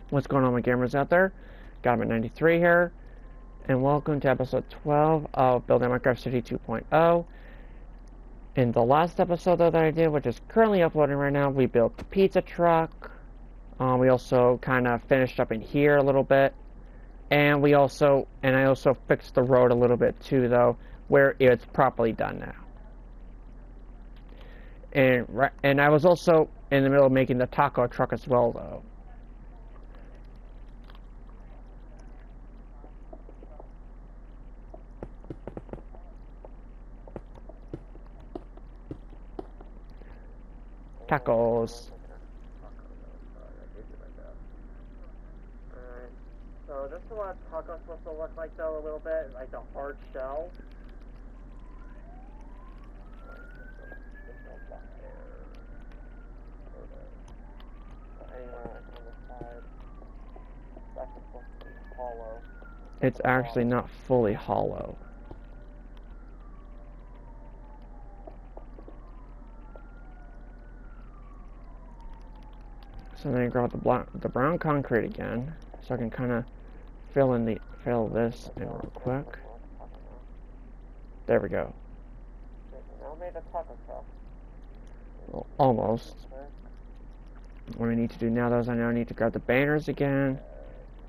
What's going on, my gamers out there? Godman93 here, and welcome to episode 12 of Building Minecraft City 2.0. In the last episode that I did, which is currently uploading right now, we built the pizza truck. We also kind of finished up in here a little bit, and I also fixed the road a little bit too, though, where it's properly done now. And I was also in the middle of making the taco truck as well, though. Tacos. Alright, so this is what taco's supposed to look like though, a little bit, like a hard shell. Anywhere on the side. It's actually supposed to be hollow. It's actually not fully hollow. So then I grab the brown concrete again, so I can kind of fill this in real quick. There we go. Now made a taco truck. Well, almost. What I need to do now, though, is I now need to grab the banners again.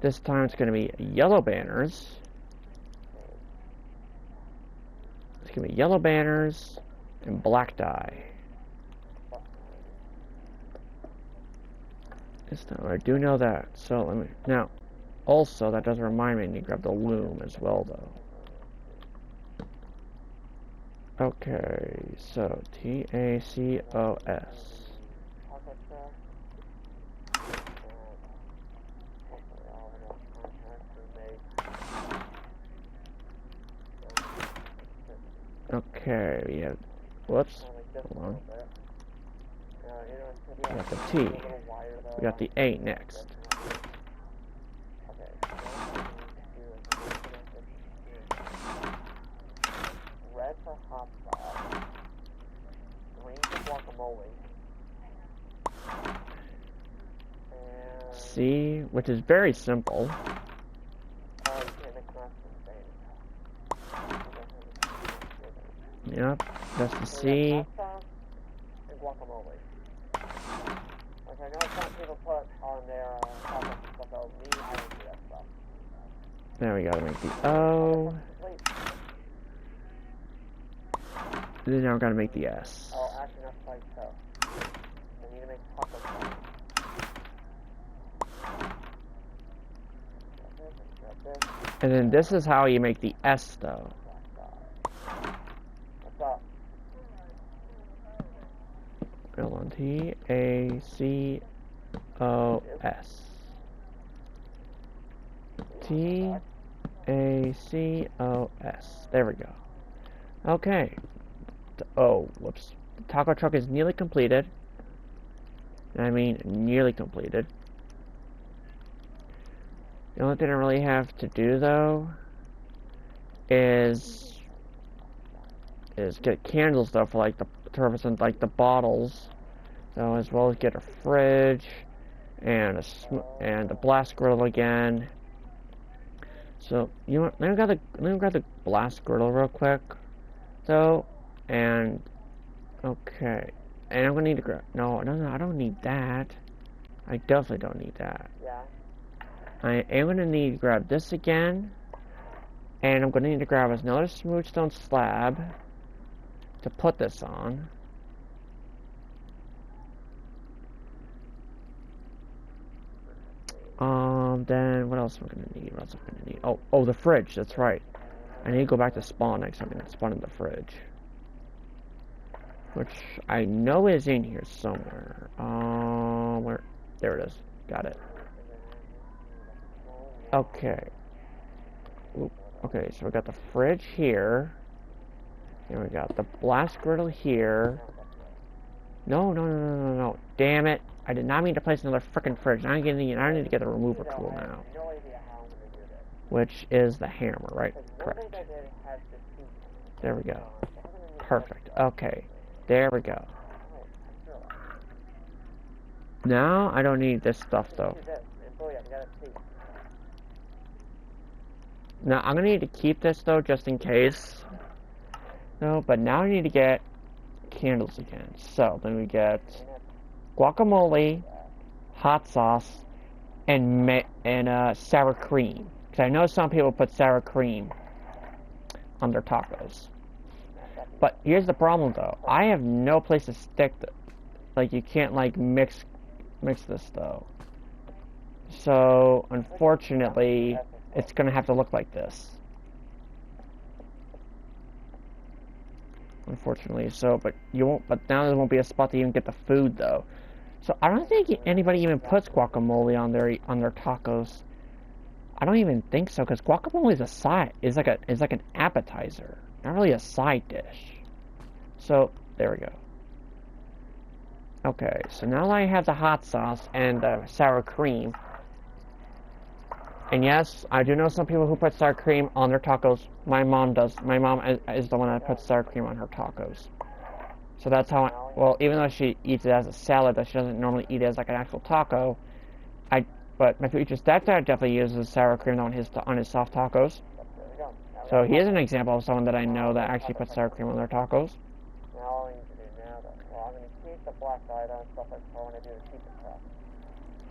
This time it's going to be yellow banners. It's going to be yellow banners and black dye. This time, I do know that. So let me now. Also, that does remind me I need to grab the loom as well, though. Okay, so TACOS. Okay, we have. Whoops. Hold on. We got the T. We got the A next. Red for hot sauce. Green for guacamole. C, which is very simple. Yep, that's the C. And guacamole. Like I know some people put on their stuff, though. Me, I don't do that stuff. Now we gotta make the O. Then now we gotta make the S. Oh, actually, that's like so. I need to make taco sauce. And then this is how you make the S, though. What's up? Hold on, TACOS. TACOS. There we go. Okay. Oh, whoops. The taco truck is nearly completed. I mean, nearly completed. The only thing I really have to do, though, is get candles, though, for, like, the purpose of, like, the bottles. So, as well as get a fridge and a blast griddle again. So, you know what? Let me grab the blast griddle real quick, though, and okay. And I'm gonna need to grab. No, I don't need that. I definitely don't need that. Yeah. I am gonna need to grab this again, and I'm gonna need to grab another smooth stone slab to put this on. Then what else am I gonna need? What else am I gonna need? Oh, the fridge. That's right. I need to go back to spawn next time. I'm gonna spawn in the fridge, which I know is in here somewhere. Where? There it is. Got it. Okay. Oop. Okay, so we got the fridge here. And we got the blast griddle here. No. Damn it. I did not mean to place another frickin' fridge. I need to get a remover tool now. Which is the hammer, right? Correct. There we go. Perfect. Okay. There we go. Now I don't need this stuff though. Now, I'm gonna need to keep this, though, just in case. No, but now I need to get candles again. So, then we get guacamole, hot sauce, and sour cream. Because I know some people put sour cream on their tacos. But here's the problem, though. I have no place to stick the... Like, you can't, like, mix this, though. So, unfortunately, it's gonna have to look like this. Unfortunately, so, but now there won't be a spot to even get the food, though. So, I don't think anybody even puts guacamole on their tacos. I don't even think so, because guacamole is a side, is like an appetizer, not really a side dish. So, there we go. Okay, so now that I have the hot sauce and the sour cream, and yes, I do know some people who put sour cream on their tacos. My mom does. My mom is the one that puts sour cream on her tacos. So that's how, well, even though she eats it as a salad, that she doesn't normally eat it as like an actual taco, but my future stepdad definitely uses sour cream on his soft tacos. So he is an example of someone that I know that actually puts sour cream on their tacos. Now all I need to do now, well, I'm going to keep the black light on stuff like that when I do the secret stuff.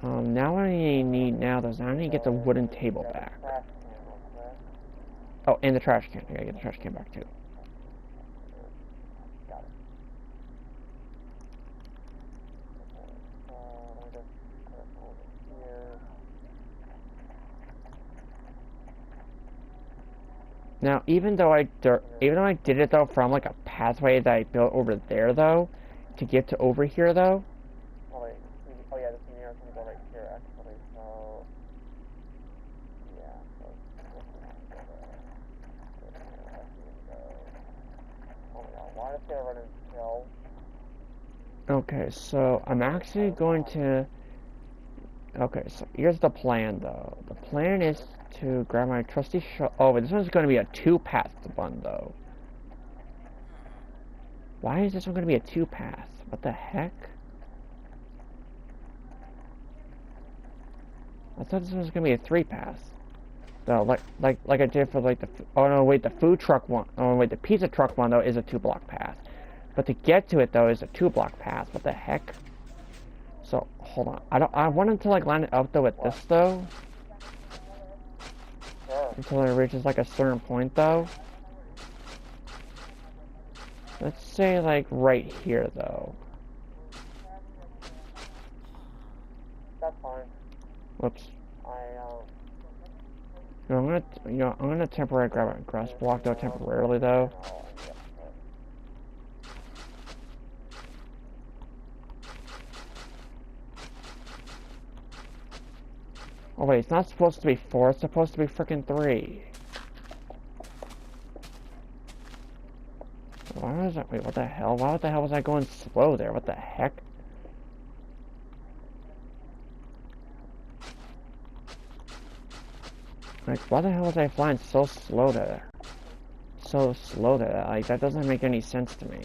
Now what I need now is I need to get the wooden table back. Oh, and the trash can. I gotta get the trash can back too. Got it. Okay, just put it over here. Now, even though I did it though from like a pathway that I built over there though, to get to over here though. Oh wait, oh yeah, this mirror's gonna go right here actually. So yeah, so oh my god, why is there running hill? Okay, so I'm actually going to. Okay, so here's the plan though. The plan is to grab my trusty oh, but this one's going to be a 2-path one though. Why is this one going to be a 2-path? What the heck? I thought this was going to be a 3-path. No, like I did for like the, oh no, wait, the food truck one, oh wait, the pizza truck one though is a 2-block path. But to get to it though is a 2-block path. What the heck? So, hold on. I wanted to like line it up though with this though. Sure. Until it reaches like a certain point though. Let's say like right here though. That's fine. Whoops. I'm gonna temporarily grab a grass block though temporarily though. Oh wait, it's not supposed to be 4, it's supposed to be frickin' 3. Why was that? Wait, what the hell? Why the hell was I going slow there? What the heck? Like, why the hell was I flying so slow there? So slow there. Like, that doesn't make any sense to me.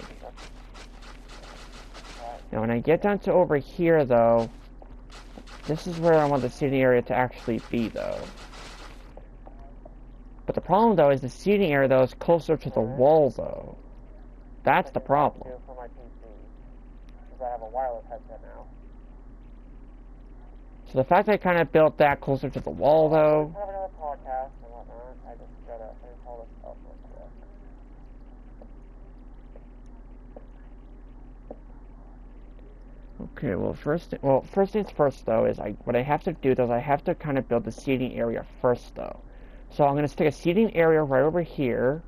Now, when I get down to over here, though, this is where I want the seating area to actually be, though. But the problem, though, is the seating area, though, is closer to the wall, though. That's the problem. For my PC, because I have a wireless headset now. So the fact that I kind of built that closer to the wall, though. I have another podcast and whatnot. I just gotta finish all this stuff real quick. Okay, well, first things first, though, is what I have to do, though, is I have to kind of build the seating area first, though. So I'm going to stick a seating area right over here.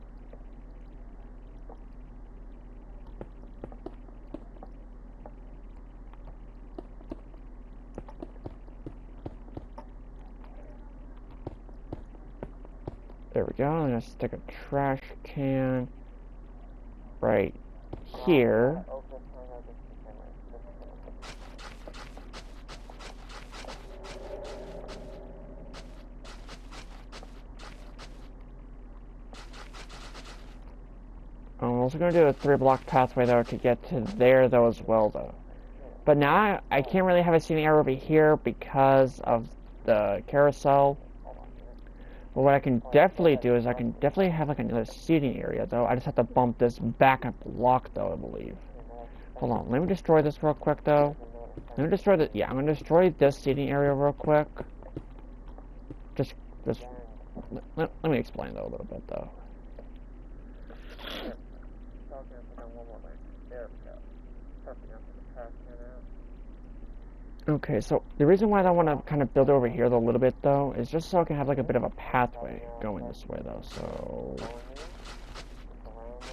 There we go. I'm going to stick a trash can right here. I'm also going to do a 3-block pathway, though, to get to there, though, as well, though. But now I can't really have a seating area over here because of the carousel. But what I can definitely do is I can definitely have like another seating area though. I just have to bump this back a block though, I believe. Hold on, let me destroy this real quick though. Let me destroy the, yeah, I'm gonna destroy this seating area real quick. Just let me explain though a little bit though. Okay, so the reason why I want to kind of build over here though a little bit though is just so I can have like a bit of a pathway going this way though. So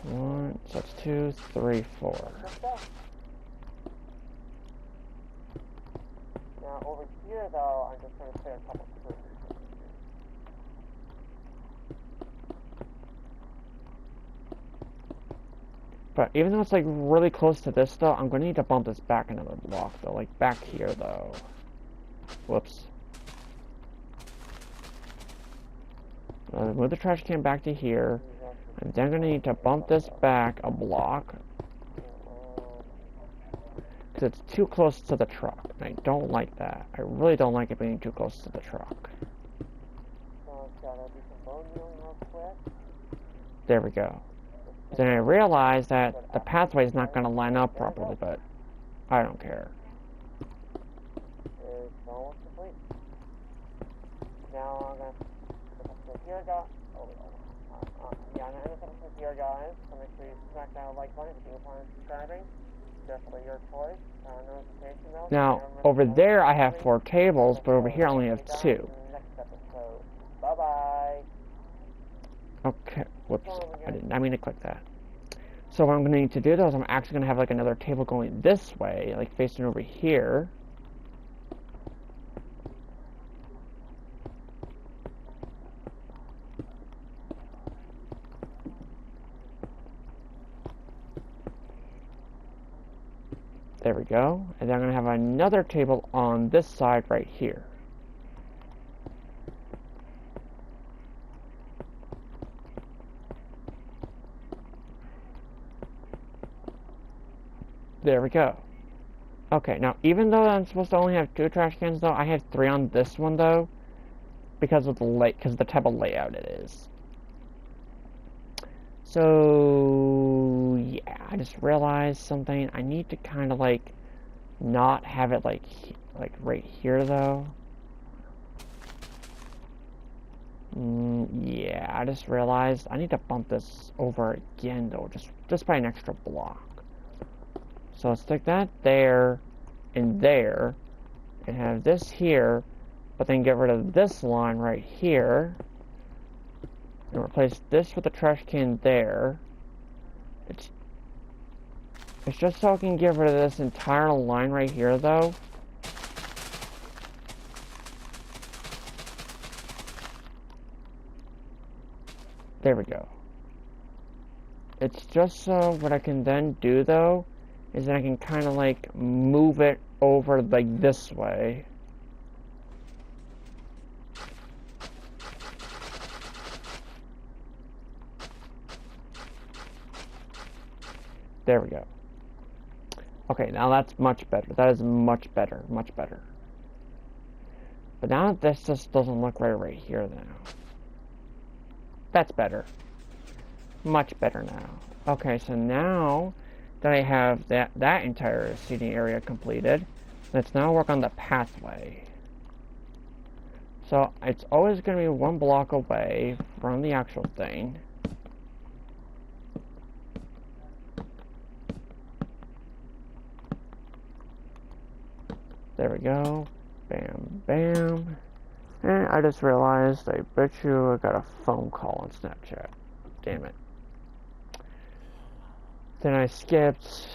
so that's 2, 3, 4. Now over here though, I'm just going to put a couple screws. But even though it's like really close to this though, I'm going to need to bump this back another block though, like back here though. Whoops. Move the trash can back to here. I'm then going to need to bump this back a block. Because it's too close to the truck. And I don't like that. I really don't like it being too close to the truck. There we go. Then I realized that the pathway is not going to line up properly, but I don't care. It's almost complete. Now I'm going to put here, guys. Yeah, I'm going to end this episode here, guys. So make sure you smack that like button if you plan on subscribing. Definitely your choice. Notification though. Now, over there I have 4 tables, but over here I only have 2. Next episode. Bye-bye. Okay, whoops, I mean to click that. So what I'm going to need to do though is I'm actually going to have like another table going this way, like facing over here. There we go. And then I'm going to have another table on this side right here. There we go. Okay, now even though I'm supposed to only have 2 trash cans though, I have 3 on this one though, because of the type of layout it is. So yeah, I just realized something. I need to kind of like not have it like right here though. Yeah, I just realized I need to bump this over again though, just by an extra block. So let's stick that there and there and have this here, but then get rid of this line right here and replace this with the trash can there. It's just so I can get rid of this entire line right here though. There we go. It's just so what I can then do though is that I can kind of like move it over like this way. There we go. Okay, now that's much better. That is much better, much better. But now this just doesn't look right here now. That's better. Much better now. Okay, so now that I have that entire seating area completed, let's now work on the pathway. So it's always going to be 1 block away from the actual thing. There we go. Bam, bam. And I just realized, I bet you I got a phone call on Snapchat. Damn it. Then I skipped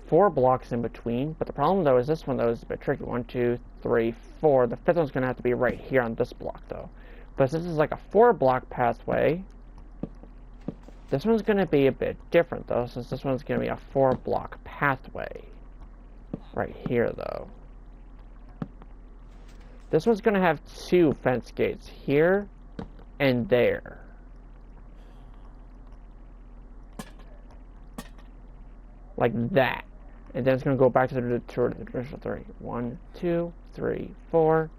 4 blocks in between, but the problem though is this one though is a bit tricky. 1, 2, 3, 4. The 5th one's gonna have to be right here on this block though. But since this is like a 4-block pathway, this one's gonna be a bit different though, since this one's gonna be a 4-block pathway. Right here though. This one's gonna have 2 fence gates here and there. Like that. And then it's going to go back to the traditional 3. 1, 2, 3, 4.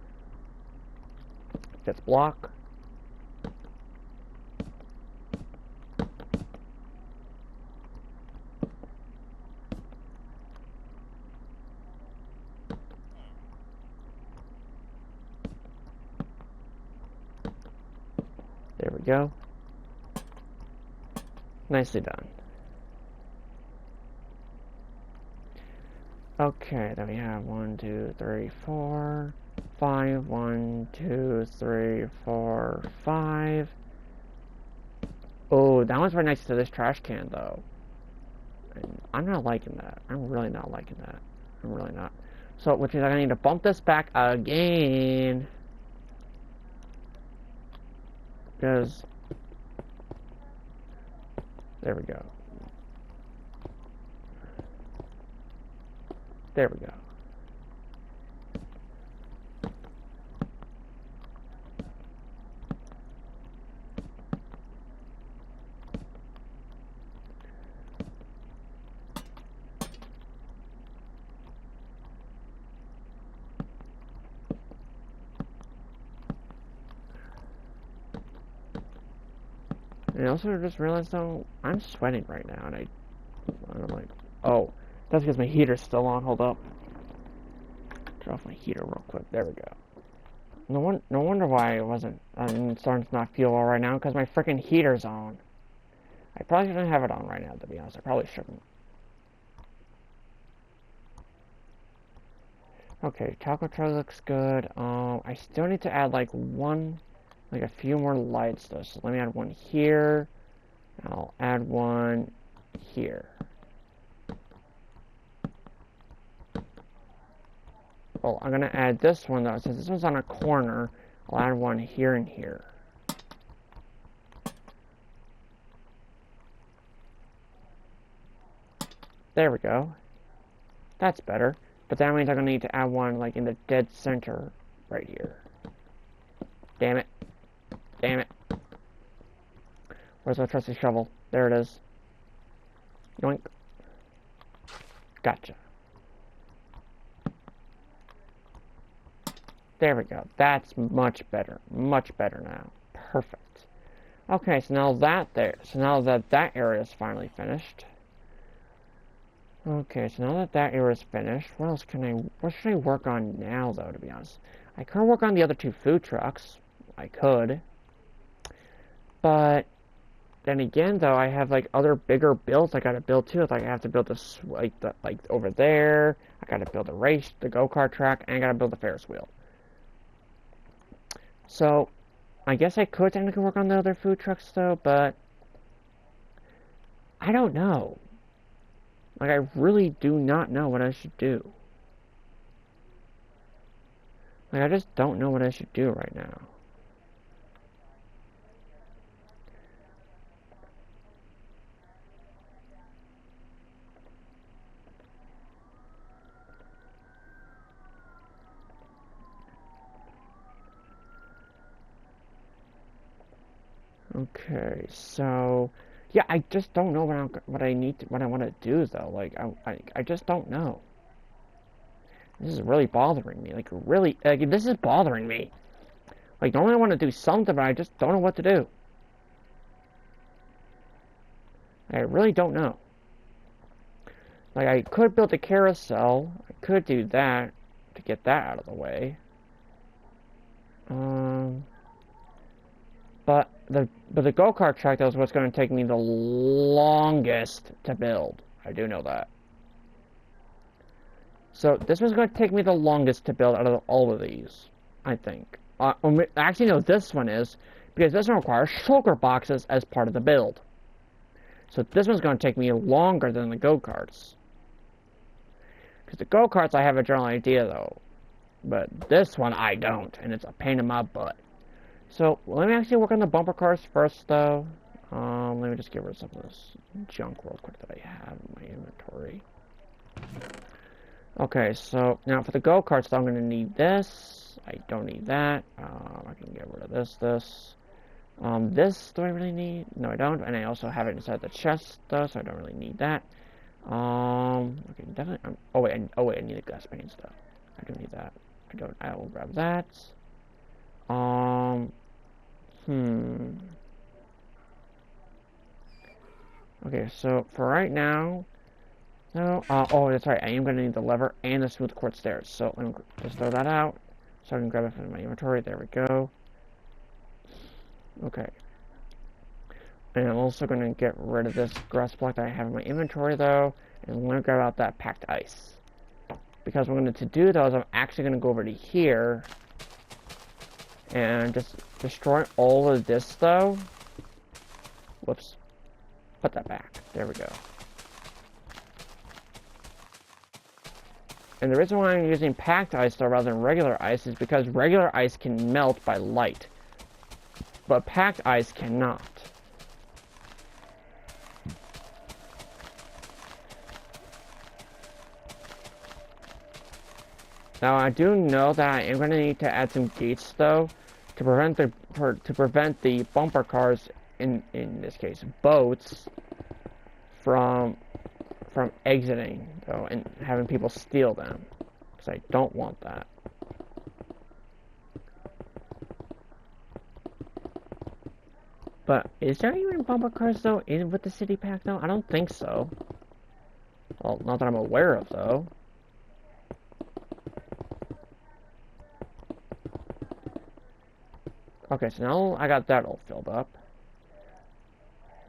That's block. we go. Nicely done. Okay, then we have 1, 2, 3, 4, 5. 1, 2, 3, 4, 5. Oh, that one's right next to this trash can, though. And I'm not liking that. I'm really not liking that. I'm really not. So, which means I need to bump this back again. Because... there we go. There we go. And I also just realized, though, I'm sweating right now, and I'm like, oh, that's because my heater's still on. Hold up. Turn off my heater real quick. There we go. No wonder why I'm starting to not feel well right now, because my freaking heater's on. I probably shouldn't have it on right now, to be honest. I probably shouldn't. Okay, taco truck looks good. I still need to add like a few more lights though. So let me add one here. I'll add one here. Well, I'm gonna add this one though. Since this one's on a corner, I'll add one here and here. There we go. That's better. But that means I'm gonna need to add one like in the dead center right here. Damn it. Damn it. Where's my trusty shovel? There it is. Yoink. Gotcha. There we go. That's much better. Much better now. Perfect. Okay, so now that area is finally finished. Okay, so now that area is finished, what should I work on now, though, to be honest? I could work on the other 2 food trucks. I could. But then again, though, I have, like, other bigger builds I gotta build, too. Like, I have to build this, like over there. I gotta build the go-kart track, and I gotta build the Ferris wheel. So, I guess I could technically work on the other food trucks, though, but I don't know. Like, I really do not know what I should do. Like, I just don't know what I should do right now. Okay, so yeah, I just don't know what I want to do though. Like I just don't know. This is really bothering me. Like really, like this is bothering me. Like normally I want to do something, but I just don't know what to do. I really don't know. Like I could build a carousel. I could do that to get that out of the way. But the go-kart track though is what's going to take me the longest to build. I do know that. So this one's going to take me the longest to build out of all of these, I think. Actually, no, this one is, because this one requires shulker boxes as part of the build. So this one's going to take me longer than the go-karts. Because the go-karts I have a general idea though. But this one I don't, and it's a pain in my butt. So, let me actually work on the bumper cars first, though. Let me just get rid of some of this junk real quick that I have in my inventory. Okay, so, now for the go-karts, I'm going to need this. I don't need that. I can get rid of this. This, do I really need? No, I don't. And I also have it inside the chest, though, so I don't really need that. Okay, definitely. Oh, wait, I need the gas paints, though. I do need that. I will grab that. Okay, so for right now, no. Oh, that's right. I am going to need the lever and the smooth quartz stairs. So let me just throw that out, so I can grab it from my inventory. There we go. Okay. And I'm also going to get rid of this grass block that I have in my inventory, though. And I'm going to grab out that packed ice. Because what I'm going to do, though, is I'm actually going to go over to here. And just destroy all of this, though. Whoops. Put that back. There we go. And the reason why I'm using packed ice, though, rather than regular ice, is because regular ice can melt by light. But packed ice cannot. Now I do know that I am going to need to add some gates though to prevent the bumper cars, in this case boats, from exiting though and having people steal them, because I don't want that. But is there even bumper cars though in with the city pack though? I don't think so. Well, not that I'm aware of though. Okay, so now I got that all filled up.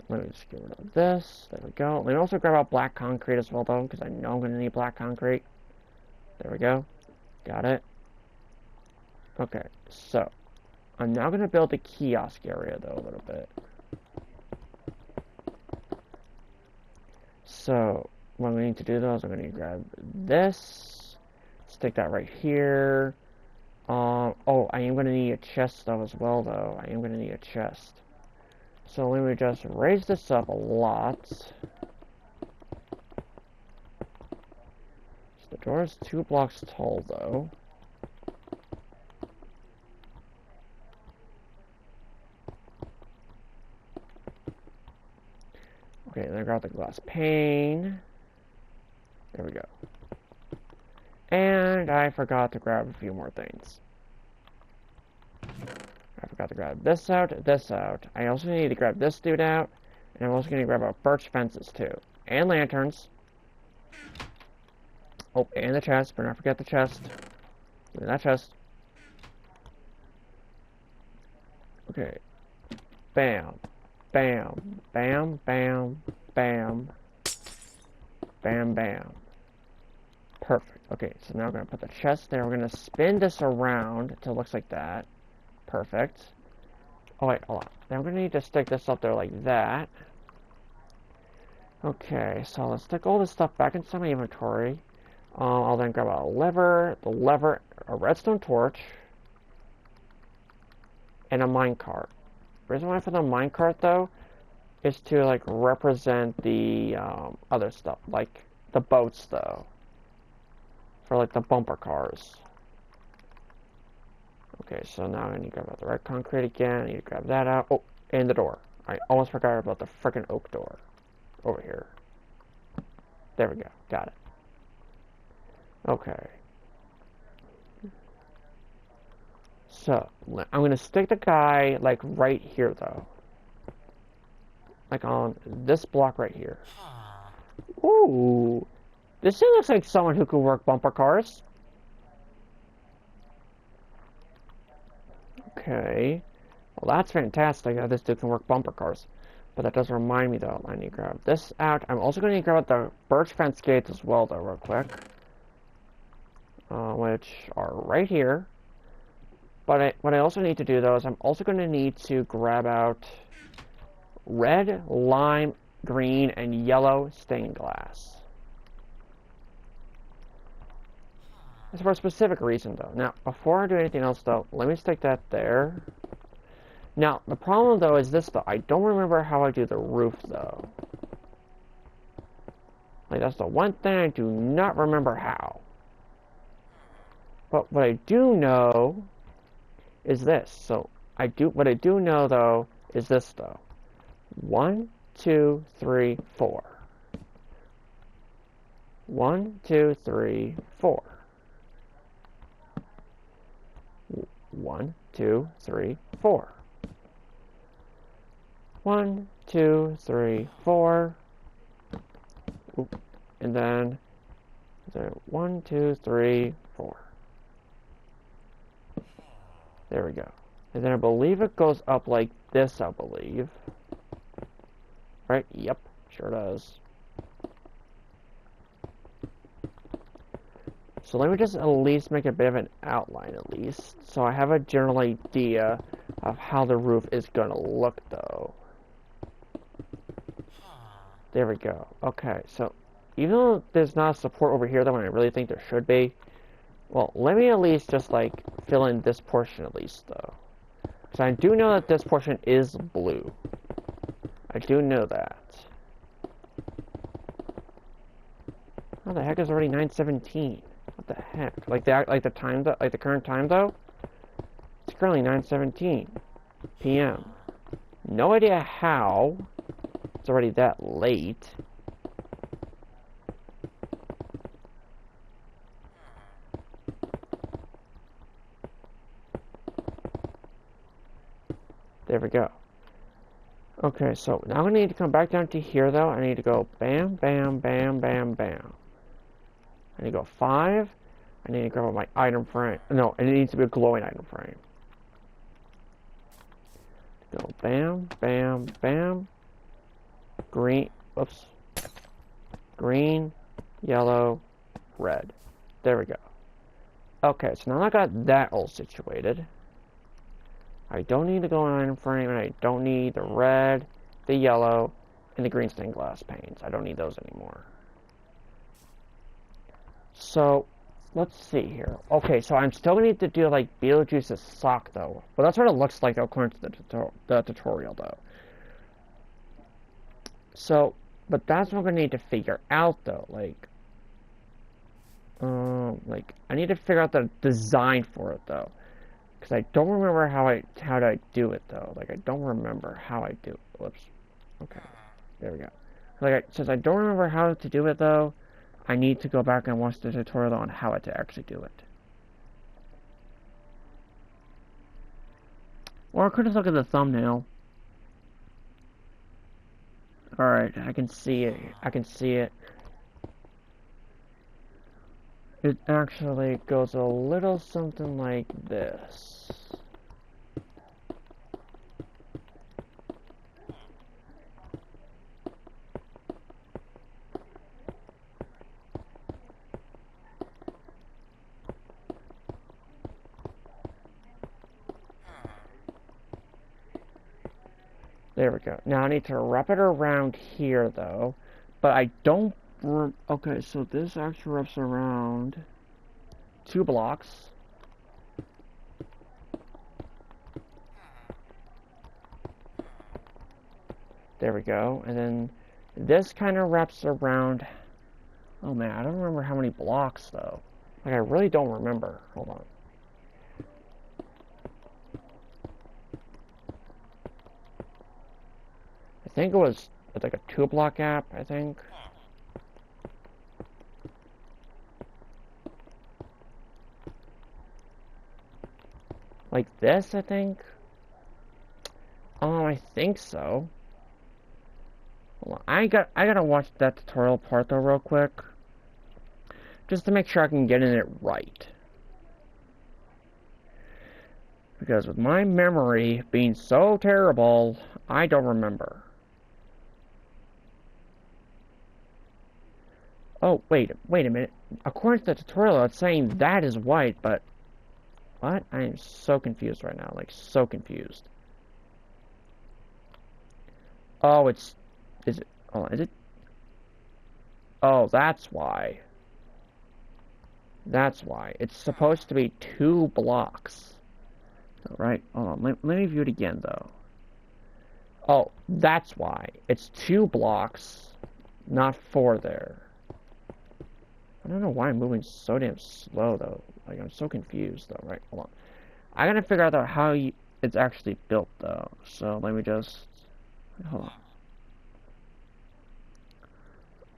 Let me just get rid of this. There we go. Let me also grab out black concrete as well, though, because I know I'm going to need black concrete. There we go. Got it. Okay, so I'm now going to build the kiosk area, though, a little bit. So what we need to do, though, is I'm going to grab this, stick that right here. Oh, I am going to need a chest, though, as well, though. I am going to need a chest. So let me just raise this up a lot. So the door is 2 blocks tall, though. Okay, then I got the glass pane. There we go. And I forgot to grab a few more things. I forgot to grab this out, this out. I also need to grab this dude out. And I'm also going to grab out birch fences, too. And lanterns. Oh, and the chest. But not forget the chest. Give me that chest. Okay. Bam. Bam. Bam. Bam. Bam. Bam. Bam. Perfect. Okay, so now I'm going to put the chest there. We're going to spin this around until it looks like that. Perfect. Oh, wait, hold on. Now I'm going to need to stick this up there like that. Okay, so let's stick all this stuff back into my inventory. I'll then grab a lever, a redstone torch, and a minecart. The reason why for the minecart, though, is to, like, represent the other stuff, like the boats, though. For, like, the bumper cars. Okay, so now I need to grab out the red concrete again. I need to grab that out. Oh, and the door. I almost forgot about the frickin' oak door. Over here. There we go. Got it. Okay. So, I'm going to stick the guy, like, right here, though. Like, on this block right here. Ooh. This thing looks like someone who could work bumper cars. Okay. Well, that's fantastic that this dude can work bumper cars. But that does remind me, though. I need to grab this out. I'm also going to grab out the birch fence gates as well, though, real quick. Which are right here. But what I also need to do, though, is I'm also going to need to grab out red, lime, green, and yellow stained glass. It's for a specific reason, though. Now, before I do anything else, though, let me stick that there. Now, the problem, though, is this, though. I don't remember how I do the roof, though. Like, that's the one thing I do not remember how. But what I do know is this. So, what I do know, though, is this, though. 1, 2, 3, 4. 1, 2, 3, 4. 1, 2, 3, 4. 1, 2, 3, 4. Oop. And then 1, 2, 3, 4. There we go. And then I believe it goes up like this, I believe. Right? Yep, sure does. So let me just at least make a bit of an outline at least. So I have a general idea of how the roof is gonna look though. There we go. Okay, so even though there's not support over here though, and I really think there should be, well, let me at least just like fill in this portion at least though. So I do know that this portion is blue. I do know that. How the heck is already 9:17? What the heck? Like the time though, like the current time though? It's currently 9:17 p.m. No idea how it's already that late. There we go. Okay, so now I'm gonna need to come back down to here though. I need to go bam, bam, bam, bam, bam. I need to go 5. I need to grab my item frame. No, it needs to be a glowing item frame. Go bam, bam, bam. Green, whoops. Green, yellow, red. There we go. Okay, so now I got that all situated. I don't need the glowing item frame, and I don't need the red, the yellow, and the green stained glass panes. I don't need those anymore. So, let's see here. Okay, so I'm still gonna need to do like Beetlejuice's sock though. But that's what it looks like according to the tutorial though. So, but that's what I'm gonna need to figure out though. Like I need to figure out the design for it though. Because I don't remember how to do it though. Like I don't remember how I do it. Whoops. Okay. There we go. Since I don't remember how to do it though, I need to go back and watch the tutorial on how to actually do it. Or I could just look at the thumbnail. Alright, I can see it. I can see it. It actually goes a little something like this. There we go. Now I need to wrap it around here though, but I don't. Okay, so this actually wraps around 2 blocks. There we go. And then this kind of wraps around. Oh man, I don't remember how many blocks though. Like I really don't remember. Hold on. I think it was like a 2-block gap, I think. Like this, I think. I think so. Hold on. I gotta watch that tutorial part though real quick. Just to make sure I can get in it right. Because with my memory being so terrible, I don't remember. Oh, wait a minute. According to the tutorial, it's saying that is white, but... What? I am so confused right now. Like, so confused. Oh, it's... Is it... Oh, is it... Oh, that's why. That's why. It's supposed to be 2 blocks. Right? Hold on. Let me view it again, though. Oh, that's why. It's 2 blocks, not 4 there. I don't know why I'm moving so damn slow, though. Like, I'm so confused, though. Right, hold on. I gotta figure out, though, how it's actually built, though. So, let me just... Hold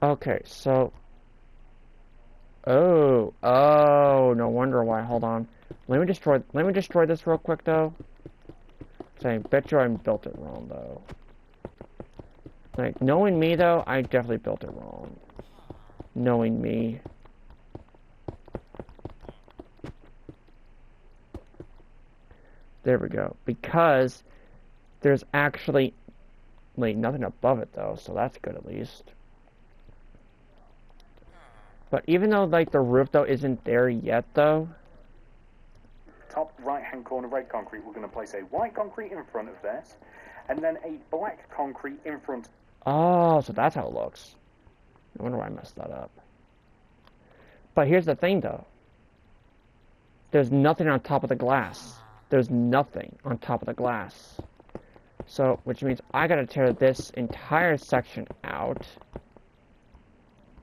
on. Okay, so... Oh, no wonder why. Hold on. Let me destroy this real quick, though. So I bet you I built it wrong, though. Like, knowing me, though, I definitely built it wrong. Knowing me. There we go. Because there's actually like nothing above it though, so that's good at least. But even though like the roof though isn't there yet though. Top right-hand corner red concrete, we're going to place a white concrete in front of this, and then a black concrete in front. Oh, so that's how it looks. I wonder why I messed that up. But here's the thing though. There's nothing on top of the glass. There's nothing on top of the glass. So, which means I gotta tear this entire section out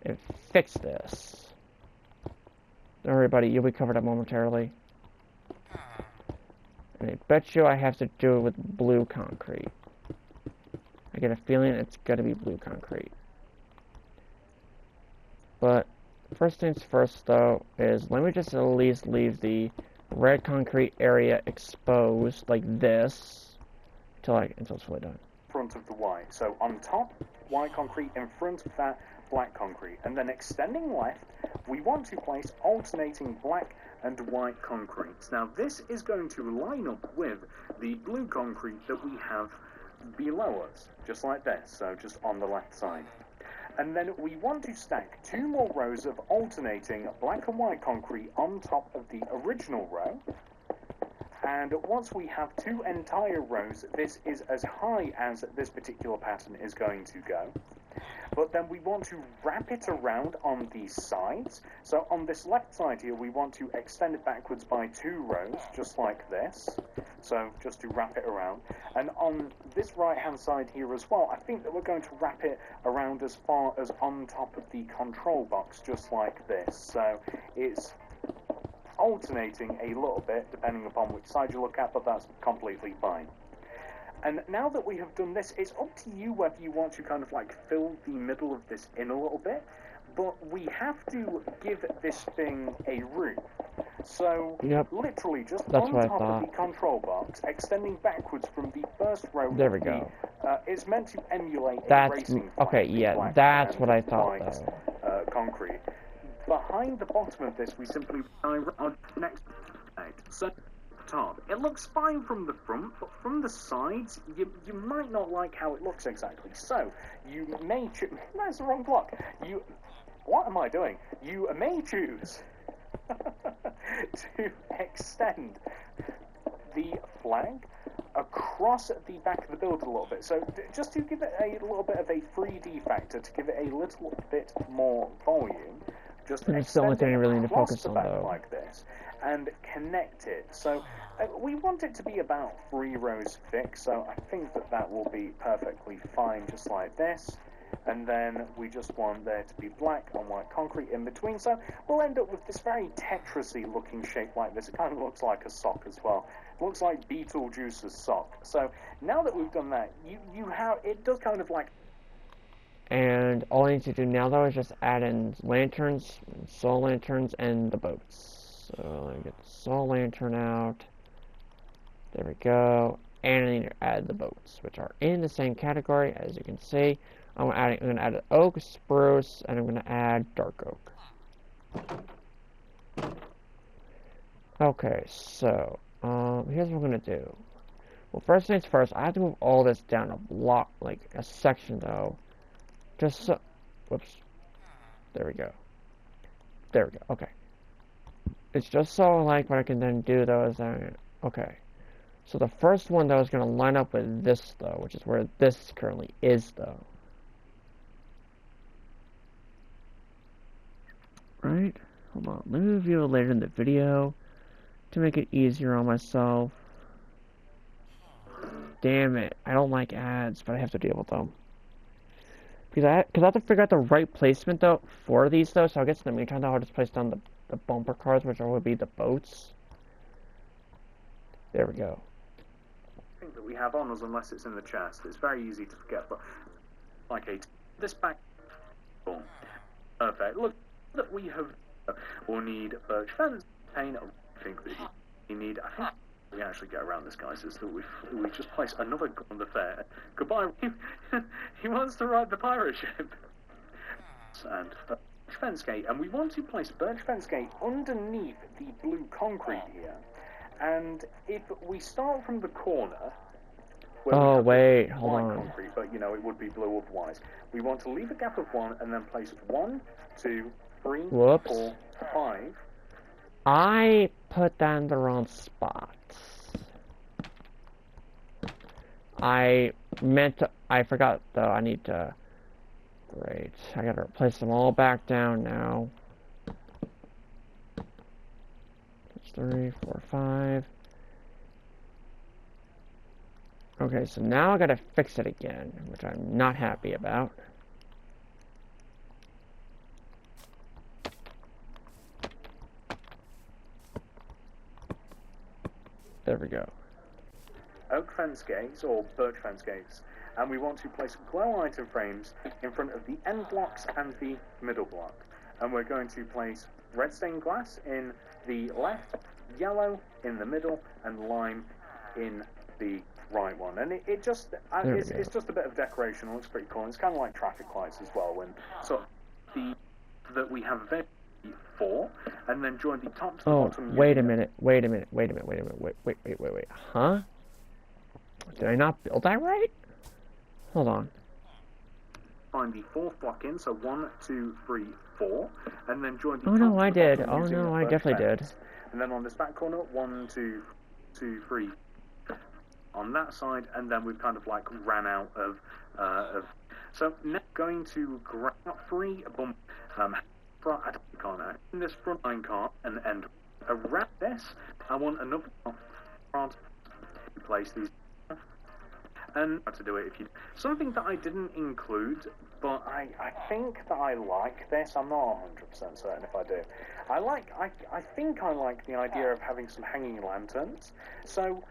and fix this. Don't worry, buddy, you'll be covered up momentarily. And I bet you I have to do it with blue concrete. I get a feeling it's gonna be blue concrete. But first things first though is let me just at least leave the red concrete area exposed like this until it's fully done. Front of the white. So on top, white concrete, in front of that, black concrete. And then extending left, we want to place alternating black and white concrete. Now this is going to line up with the blue concrete that we have below us, just like this, so just on the left side. And then we want to stack 2 more rows of alternating black and white concrete on top of the original row. And once we have 2 entire rows, this is as high as this particular pattern is going to go. But then we want to wrap it around on the sides. So on this left side here, we want to extend it backwards by 2 rows, just like this. So just to wrap it around. And on this right-hand side here as well, I think that we're going to wrap it around as far as on top of the control box, just like this. So it's alternating a little bit, depending upon which side you look at, but that's completely fine. And now that we have done this, it's up to you whether you want to kind of like fill the middle of this in a little bit, but we have to give this thing a roof. So, literally just on top of the control box, extending backwards from the first row. There we go. It's meant to emulate a racing track. Okay, yeah, that's what I thought though. Concrete. Behind the bottom of this, we simply on next so top. It looks fine from the front, but from the sides, you might not like how it looks exactly. So you may choose. That's the wrong block. What am I doing? You may choose to extend the flag across the back of the build a little bit. So just to give it a little bit of a 3D factor, to give it a little bit more volume. Just it's the only thing I really need to focus on, though. Like this, and connect it. So we want it to be about 3 rows thick. So I think that will be perfectly fine, just like this. And then we just want there to be black and white concrete in between. So we'll end up with this very Tetris-y looking shape like this. It kind of looks like a sock as well. It looks like Beetlejuice's sock. So now that we've done that, you have it does kind of like. And all I need to do now, though, is just add in lanterns, soul lanterns, and the boats. So let me get the soul lantern out. There we go. And I need to add the boats, which are in the same category, as you can see. I'm going to add an oak, spruce, and I'm going to add dark oak. Okay, so here's what I'm going to do. Well, first things first, I have to move all this down a block, like a section, though. Just so, whoops, there we go. There we go, okay. It's just so, like, what I can then do, though, is okay. So the first one, though, is going to line up with this, though, which is where this currently is, though. Right? Hold on, let me review it later in the video to make it easier on myself. Damn it, I don't like ads, but I have to deal with them. Because I have to figure out the right placement, though, for these, though, so I guess in the meantime, though, I'll just place down the bumper cars, which would be the boats. There we go. Thing that we have on us, unless it's in the chest, it's very easy to forget, but like this back. Perfect. Look that we have. We'll need birch fence, paint. I think that you need. I think we actually get around this, guys, is that we just place another gun on the fair. Goodbye. He wants to ride the pirate ship. And birch fence gate, and we want to place birch fence gate underneath the blue concrete here. And if we start from the corner, where we Oh, have wait, hold white on. concrete, but you know, it would be blue otherwise. We want to leave a gap of 1 and then place 1, 2, 3, Whoops. 4, 5. I put that in the wrong spot. I forgot though, I need to, great, I gotta replace them all back down now. 3, 4, 5. Okay, so now I gotta fix it again, which I'm not happy about. There we go. Oak fence gates or birch fence gates, and we want to place glow item frames in front of the end blocks and the middle block. And we're going to place red stained glass in the left, yellow in the middle, and lime in the right one. And it's just a bit of decoration. It looks pretty cool. It's kind of like traffic lights as well. And so that we have very 4, and then join the top to the bottom. Oh, wait a minute. Huh? Did I not build that right? Hold on. Find the 4th block in, so 1, 2, 3, 4, and then join the Oh no, I did. bottom Oh using no, the I birch definitely fence. did. And then on this back corner, 1, 2, 3 on that side, and then we've kind of like ran out of. So now going to grab 3 bump. In this front line car and end around this, I want another front to place these. And how to do it if you something that I didn't include, but I think that I like this. I'm not 100% certain if I do. I think I like the idea of having some hanging lanterns. So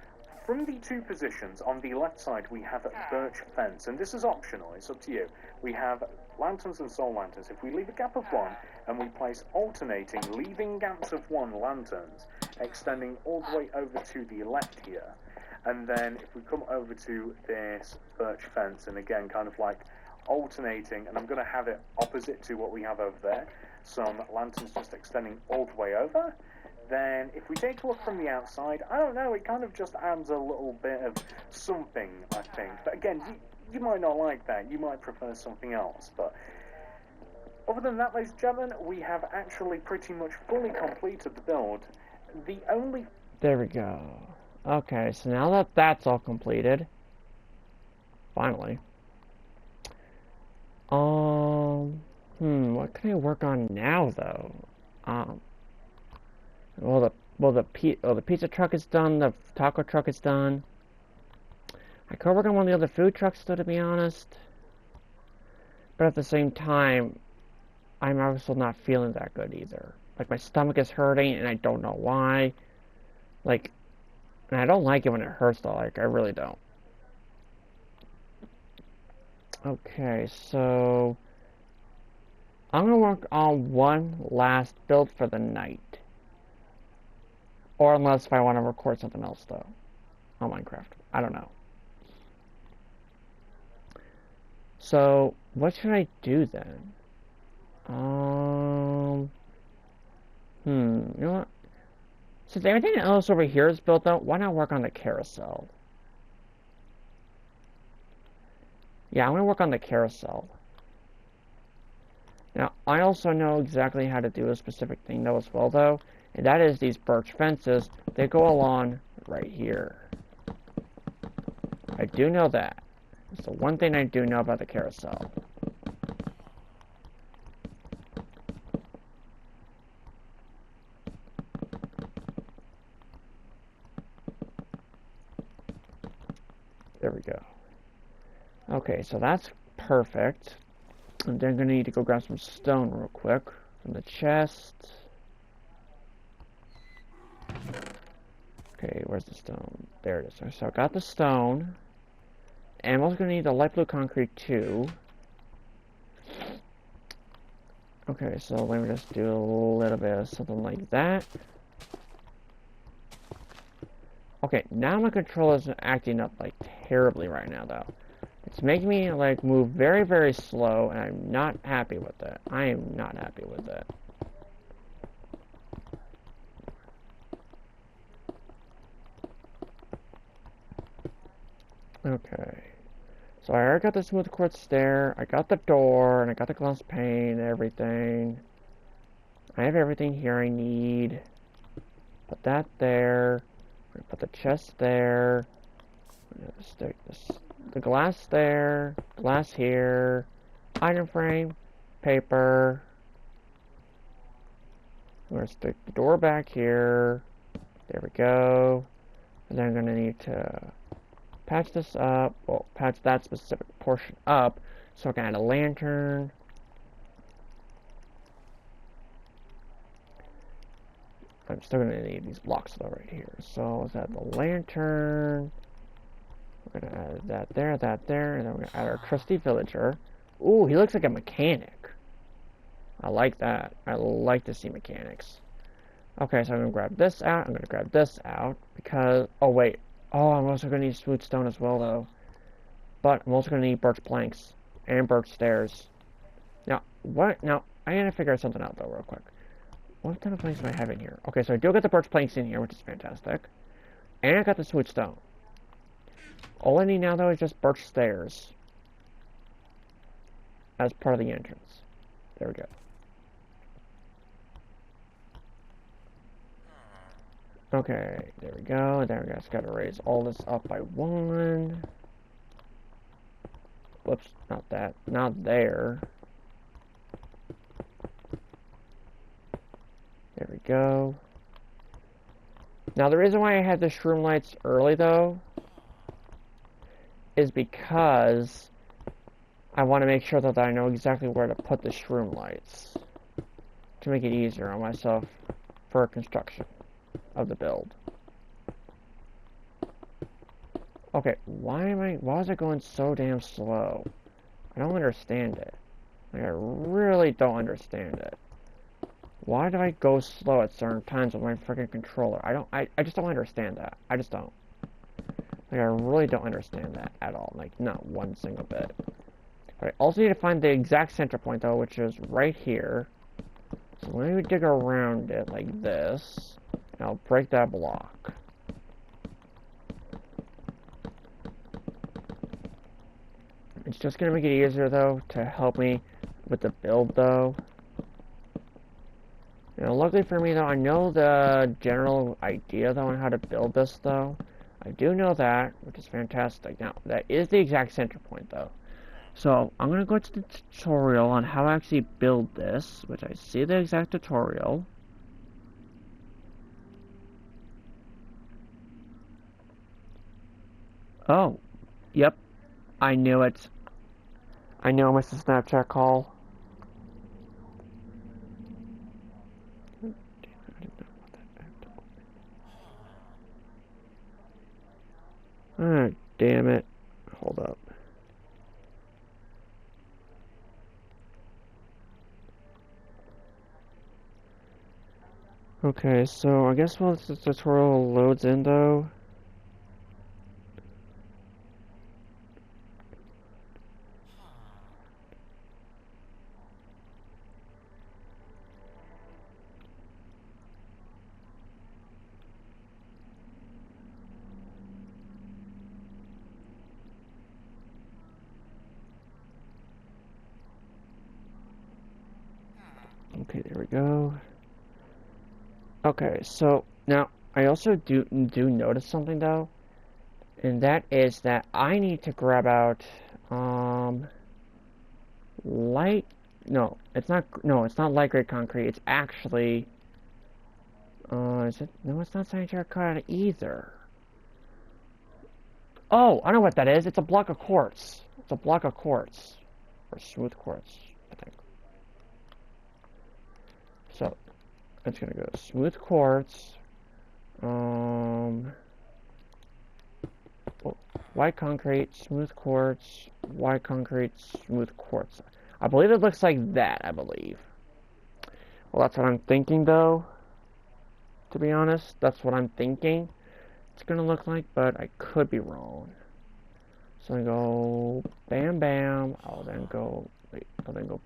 from the 2 positions on the left side we have a birch fence, and this is optional, it's up to you. We have lanterns and soul lanterns. If we leave a gap of 1 and we place alternating, leaving gaps of 1 lanterns, extending all the way over to the left here, and then if we come over to this birch fence, and again kind of like alternating, and I'm going to have it opposite to what we have over there, some lanterns just extending all the way over, then if we take a look from the outside, I don't know, it kind of just adds a little bit of something, I think. But again, you might not like that, you might prefer something else, but other than that, ladies and gentlemen, we have actually pretty much fully completed the build. The only... There we go. Okay, so now that that's all completed, finally. What can I work on now, though? The pizza truck is done, the taco truck is done. I could work on one of the other food trucks, though, to be honest. But at the same time, I'm also not feeling that good either. Like, my stomach is hurting, and I don't know why. Like, and I don't like it when it hurts, though. Like, I really don't. Okay, so I'm gonna work on one last build for the night. Or unless if I want to record something else, though. On Minecraft. I don't know. So, what should I do then? You know what? Since everything else over here is built out, why not work on the carousel? Yeah, I'm going to work on the carousel. Now, I also know exactly how to do a specific thing, though, as well, though. And that is these birch fences. They go along right here. I do know that. That's the one thing I do know about the carousel. There we go. Okay, so that's perfect. And then I'm going to need to go grab some stone real quick from the chest. Okay, where's the stone? There it is. So I got the stone. And I'm also going to need the light blue concrete too. Okay, so let me just do a little bit of something like that. Okay, now my controller isn't acting up like terribly right now though. It's making me like move very, very slow, and I'm not happy with that. I am not happy with that. Okay. So I already got the smooth quartz stair, I got the door, and I got the glass pane and everything. I have everything here I need. Put that there. We're gonna put the chest there. We're gonna stick the glass there. Glass here. Item frame. Paper. I'm gonna stick the door back here. There we go. And then I'm gonna need to patch this up. Well, patch that specific portion up. So I can add a lantern. I'm still gonna need these blocks though right here. So let's add the lantern. We're gonna add that there, and then we're gonna add our trusty villager. Ooh, he looks like a mechanic. I like that. I like to see mechanics. Okay, so I'm gonna grab this out. I'm gonna grab this out because oh wait. Oh, I'm also gonna need smooth stone as well though. But I'm also gonna need birch planks and birch stairs. Now what? Now I gotta figure something out though real quick. What kind of planks do I have in here? Okay, so I do get the birch planks in here, which is fantastic. And I got the smooth stone. All I need now, though, is just birch stairs. As part of the entrance. There we go. Okay, there we go. There we go. Just gotta raise all this up by 1. Whoops, not that. Not there. There we go. Now, the reason why I had the shroom lights early, though, is because I want to make sure that I know exactly where to put the shroom lights to make it easier on myself for construction of the build. Okay, why is it going so damn slow? I don't understand it. Like, I really don't understand it. Why do I go slow at certain times with my freaking controller? I just don't understand that. I just don't. Like, I really don't understand that at all. Like, not one single bit. But I also need to find the exact center point, though, which is right here. So let me dig around it like this. And I'll break that block. It's just going to make it easier, though, to help me with the build, though. You know, luckily for me, though, I know the general idea, though, on how to build this, though. I do know that, which is fantastic. Now, that is the exact center point, though. So, I'm going to go to the tutorial on how to actually build this, which I see the exact tutorial. Oh, yep. I knew it. I knew I missed a Snapchat call. Oh, damn it. Hold up. Okay, so I guess once the tutorial loads in, though. Okay, there we go. Okay, so now I also do notice something though, and that is that I need to grab out light. No, it's not light gray concrete. It's actually is it? No, it's not sanitary carbide either. Oh, I know what that is. It's a block of quartz. It's a block of quartz or smooth quartz, I think. So it's gonna go smooth quartz, white concrete, smooth quartz, white concrete, smooth quartz. I believe it looks like that, I believe. Well, that's what I'm thinking, though. To be honest, that's what I'm thinking it's gonna look like, but I could be wrong. So I go bam, bam. I'll then go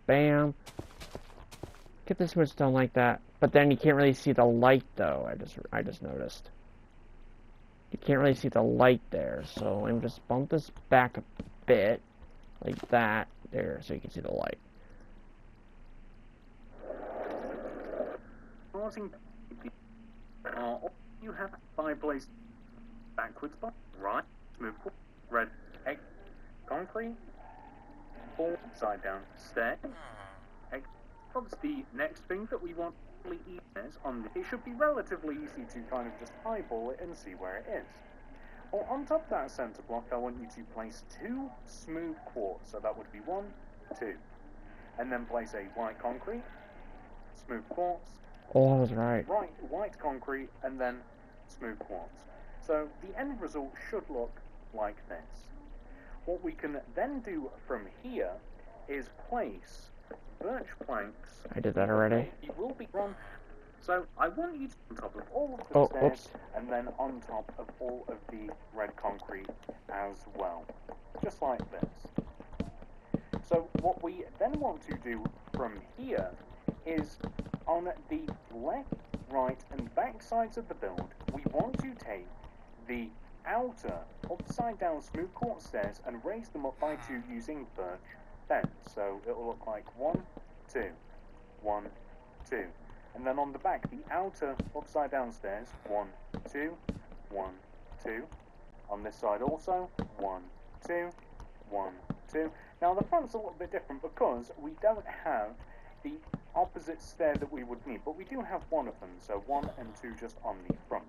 bam. Get this switch done like that, but then you can't really see the light though. I just noticed. you can't really see the light there, so let me just bump this back a bit, like that, there, so you can see the light. Starting, you have fireplace backwards, right, smooth, red, egg, concrete, forward, side down, stairs. That's the next thing that we want to is on the, it should be relatively easy to kind of just eyeball it and see where it is. Well, on top of that center block, I want you to place 2 smooth quartz. So that would be 1, 2. And then place a white concrete, smooth quartz. Oh, I was right. White concrete, and then smooth quartz. So the end result should look like this. What we can then do from here is place birch planks. I did that already. You will be wrong. So I want you to on top of all of the stairs, oops. and then on top of all of the red concrete as well. Just like this. So what we then want to do from here is on the left, right, and back sides of the build, we want to take the outer upside down smooth quartz stairs and raise them up by 2 using birch fence. So it will look like 1, 2, 1, 2. And then on the back, the outer upside down stairs, 1, 2, 1, 2. On this side also, 1, 2, 1, 2. Now the front's a little bit different because we don't have the opposite stair that we would need, but we do have one of them, so 1 and 2 just on the front.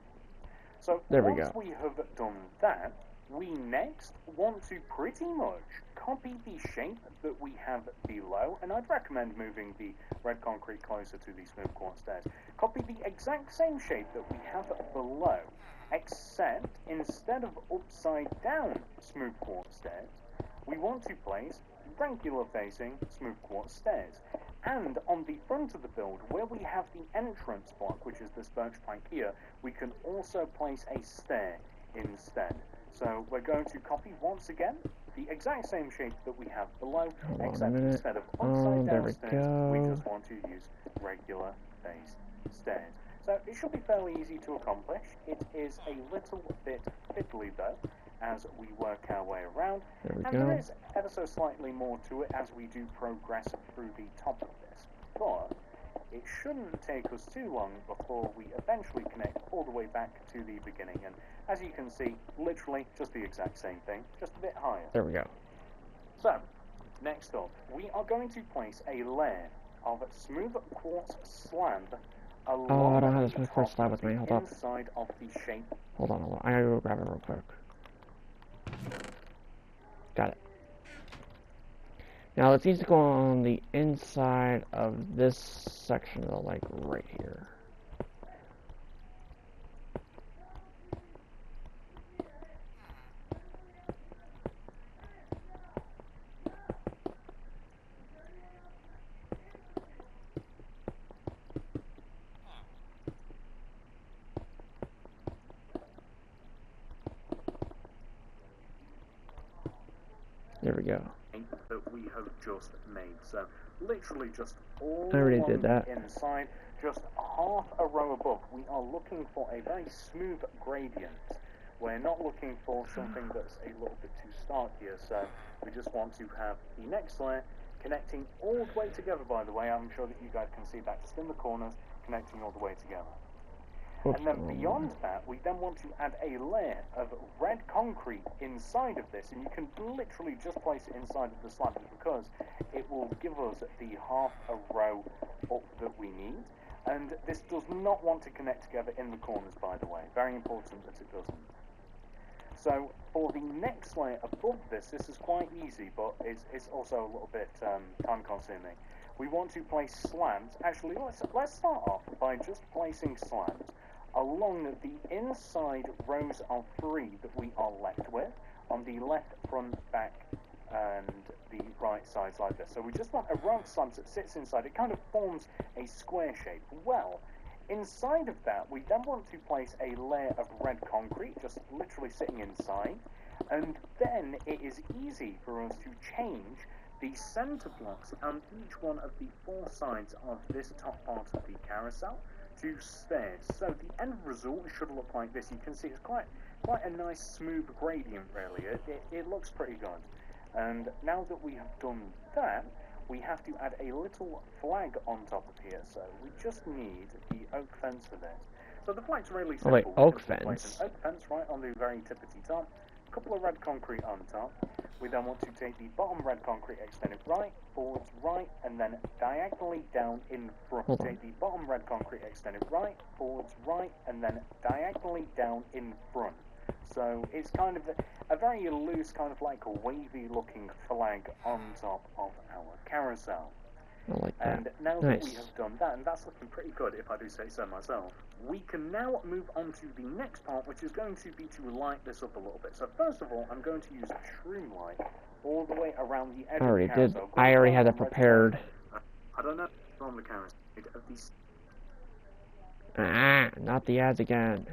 So there we once go. we have done that, we next want to pretty much copy the shape that we have below, and I'd recommend moving the red concrete closer to the smooth quartz stairs. Copy the exact same shape that we have below, except instead of upside down smooth quartz stairs, we want to place regular facing smooth quartz stairs. And on the front of the build, where we have the entrance block, which is this birch plank here, we can also place a stair instead. So we're going to copy once again the exact same shape that we have below, except instead of upside down stairs, we just want to use regular faced stairs. So it should be fairly easy to accomplish. It is a little bit fiddly though, as we work our way around, there is ever so slightly more to it as we do progress through the top of this, but it shouldn't take us too long before we eventually connect all the way back to the beginning, and as you can see, literally just the exact same thing, just a bit higher. There we go. So, next up, we are going to place a layer of smooth quartz slab along I don't have a smooth quartz slab with me, hold up. inside of the shape. Hold on, I gotta go grab it real quick. Got it. Now it needs to go on the inside of this section though, like right here. There we go. That we have just made. So literally just all I already did that. Inside, just half a row above. We are looking for a very smooth gradient. We're not looking for something that's a little bit too stark here. So we just want to have the next layer connecting all the way together. By the way, I'm sure that you guys can see that just in the corners, connecting all the way together. And then beyond that, we then want to add a layer of red concrete inside of this, and you can literally just place it inside of the slab because it will give us the half a row up that we need. And this does not want to connect together in the corners, by the way. Very important that it doesn't. So for the next layer above this is quite easy, but it's also a little bit time consuming. We want to place slabs. Actually, let's start off by just placing slabs along the inside rows of 3 that we are left with on the left, front, back, and the right sides like this. So we just want a row of slabs that sits inside. It kind of forms a square shape. Well, inside of that, we then want to place a layer of red concrete, just literally sitting inside, and then it is easy for us to change the center blocks on each one of the 4 sides of this top part of the carousel to stairs. So the end result should look like this. You can see it's quite quite a nice smooth gradient, really. It looks pretty good. And now that we have done that, we have to add a little flag on top of here. So we just need the oak fence for this. So the flag's really simple. Oh wait, oak fence. Place an oak fence right on the very tippity top. A couple of red concrete on top. We then want to take the bottom red concrete, extend it right, forwards, right, and then diagonally down in front. Take the bottom red concrete, extend it right, forwards, right, and then diagonally down in front. So it's kind of a very loose, kind of like a wavy looking flag on top of our carousel. I like that. And now that we have done that, and that's looking pretty good if I do say so myself, we can now move on to the next part, which is going to be to light this up a little bit. So first of all, I'm going to use a shroom light all the way around the edge of the carousel. I already had that prepared. I don't know on the carousel of these. Not the ads again.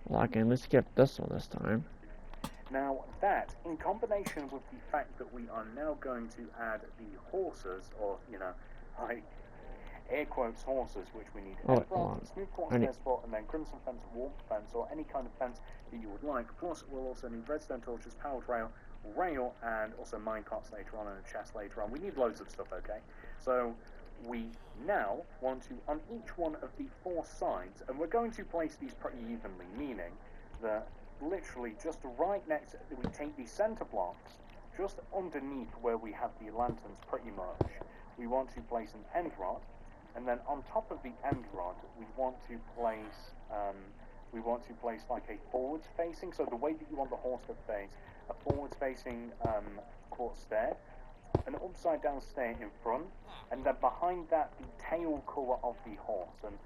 Well, I can at least skip this one this time. Now that, in combination with the fact that we are now going to add the horses, or, you know, like, air quotes horses, which we need smooth quartz transport, and then crimson fence, warp fence, or any kind of fence that you would like. Plus, we'll also need redstone torches, powered rail, and also minecarts later on, and a chest later on. We need loads of stuff, okay? So, we now want to, on each one of the 4 sides, and we're going to place these pretty evenly, meaning that literally just right next, we take the center blocks, just underneath where we have the lanterns pretty much, we want to place an end rod, and then on top of the end rod, we want to place like a forwards facing, so the way that you want the horse to face, a forwards facing quartz stair, an upside down stair in front, and then behind that the tail colour of the horse, and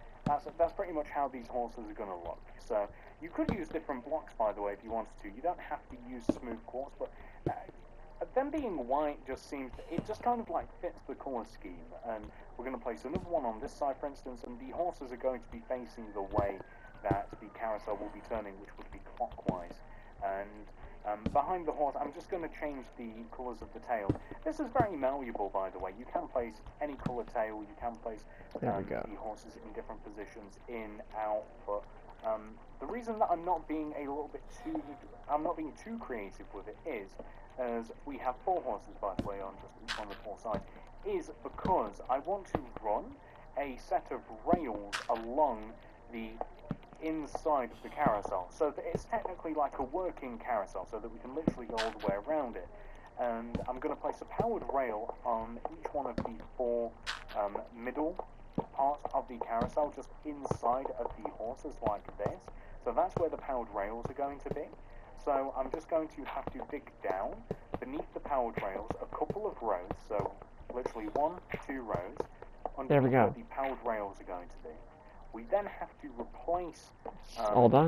that's pretty much how these horses are going to look. So you could use different blocks, by the way, if you wanted to. You don't have to use smooth quartz, but them being white just kind of like fits the colour scheme. And we're going to place another one on this side, for instance, and the horses are going to be facing the way that the carousel will be turning, which would be clockwise. And behind the horse, I'm just going to change the colours of the tail. This is very malleable, by the way. You can place any colour tail. You can place the horses in different positions, in, out. But the reason that I'm not being too creative with it is, as we have 4 horses, by the way, on just each one of the 4 sides, is because I want to run a set of rails along the inside of the carousel, so that it's technically like a working carousel, so that we can literally go all the way around it. And I'm going to place a powered rail on each one of the 4 middle parts of the carousel, just inside of the horses like this. So that's where the powered rails are going to be. So I'm just going to have to dig down beneath the powered rails a couple of rows, so literally 1, 2 rows, under where the powered rails are going to be. We then have to replace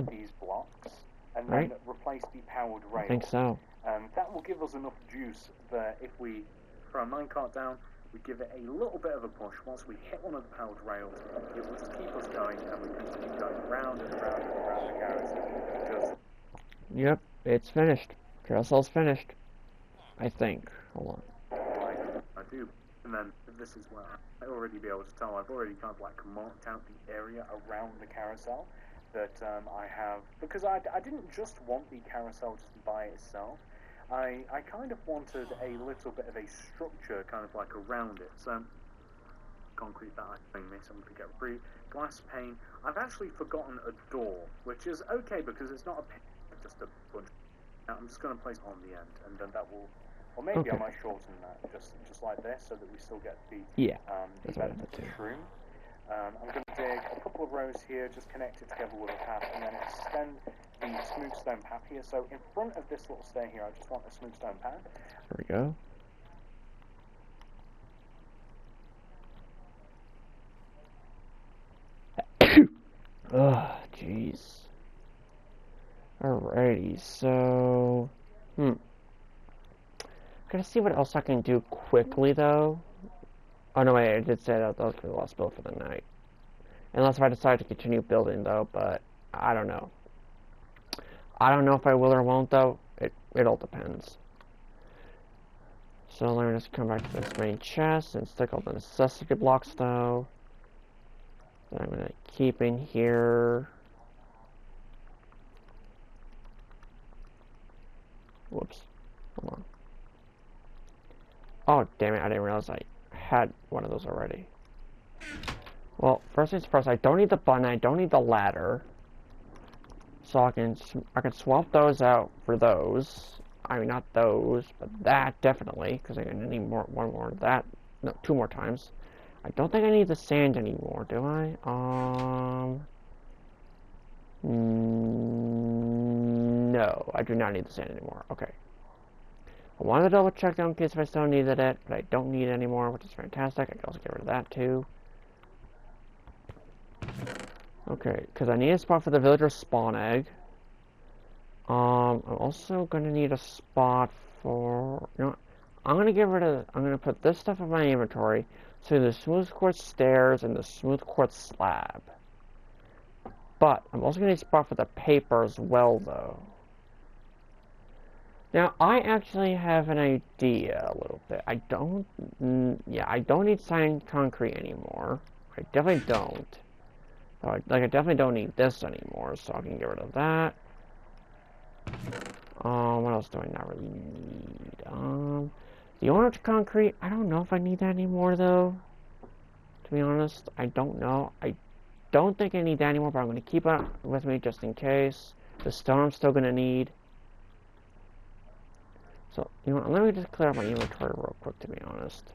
these blocks, and then replace the powered rails. I think so. And that will give us enough juice that if we throw a minecart down, we give it a little bit of a push. Once we hit one of the powered rails, it will just keep us going, and we can keep going round and round and round the carousel. Yep, it's finished. Carousel's finished. I think. Hold on. I do. And then this is where I already be able to tell. I've already kind of like marked out the area around the carousel that I have, because I didn't just want the carousel just by itself. I kind of wanted a little bit of a structure kind of like around it. So concrete that I'm going to get free. Glass pane. I've actually forgotten a door, which is okay because it's not a pane, it's just a bunch. Now I'm just going to place it on the end, and then that will. Or maybe I might shorten that, just like this, so that we still get the benefit of the shroom. I'm going to dig a couple of rows here, just connect it together with a path, and then extend the smooth stone path here. So in front of this little stair here, I just want a smooth stone path. There we go. Oh, jeez. Alrighty, so... Gotta see what else I can do quickly, though. Oh, no, wait, I did say that was for the last build for the night. Unless if I decide to continue building, though, but I don't know. I don't know if I will or won't, though. It all depends. So let me just come back to this main chest and stick all the necessity blocks, though. that I'm gonna keep in here. Whoops. Hold on. Oh, damn it, I didn't realize I had one of those already. Well, first things first, I don't need the button, I don't need the ladder. So I can swap those out for those. I mean, not those, but that definitely, because I'm gonna need one more of that. No, 2 more times. I don't think I need the sand anymore, do I? No, I do not need the sand anymore. Okay. I wanted to double check though in case if I still needed it, but I don't need it anymore, which is fantastic. I can also get rid of that too. Okay, because I need a spot for the villager spawn egg. I'm also gonna need a spot for, you know what? I'm gonna put this stuff in my inventory, so the smooth quartz stairs and the smooth quartz slab. But I'm also gonna need a spot for the paper as well, though. Now, I actually have an idea a little bit. I don't need sand concrete anymore. I definitely don't. I definitely don't need this anymore, so I can get rid of that. What else do I not really need? The orange concrete, I don't know if I need that anymore, though. To be honest, I don't know. I don't think I need that anymore, but I'm going to keep it with me just in case. The stone I'm still going to need. So, you know what, let me just clear out my inventory real quick, to be honest.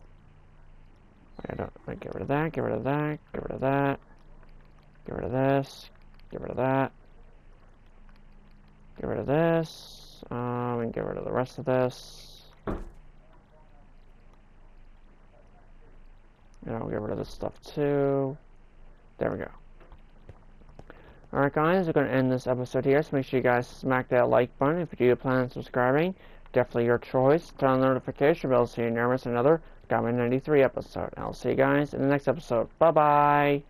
I get rid of that, get rid of that, get rid of that. Get rid of this, get rid of that, get rid of this, and get rid of the rest of this. And I'll get rid of this stuff too. There we go. Alright guys, we're going to end this episode here, so make sure you guys smack that like button. If you do plan on subscribing, definitely your choice. Turn on the notification bell so you never miss another Gotman 93 episode. And I'll see you guys in the next episode. Bye-bye!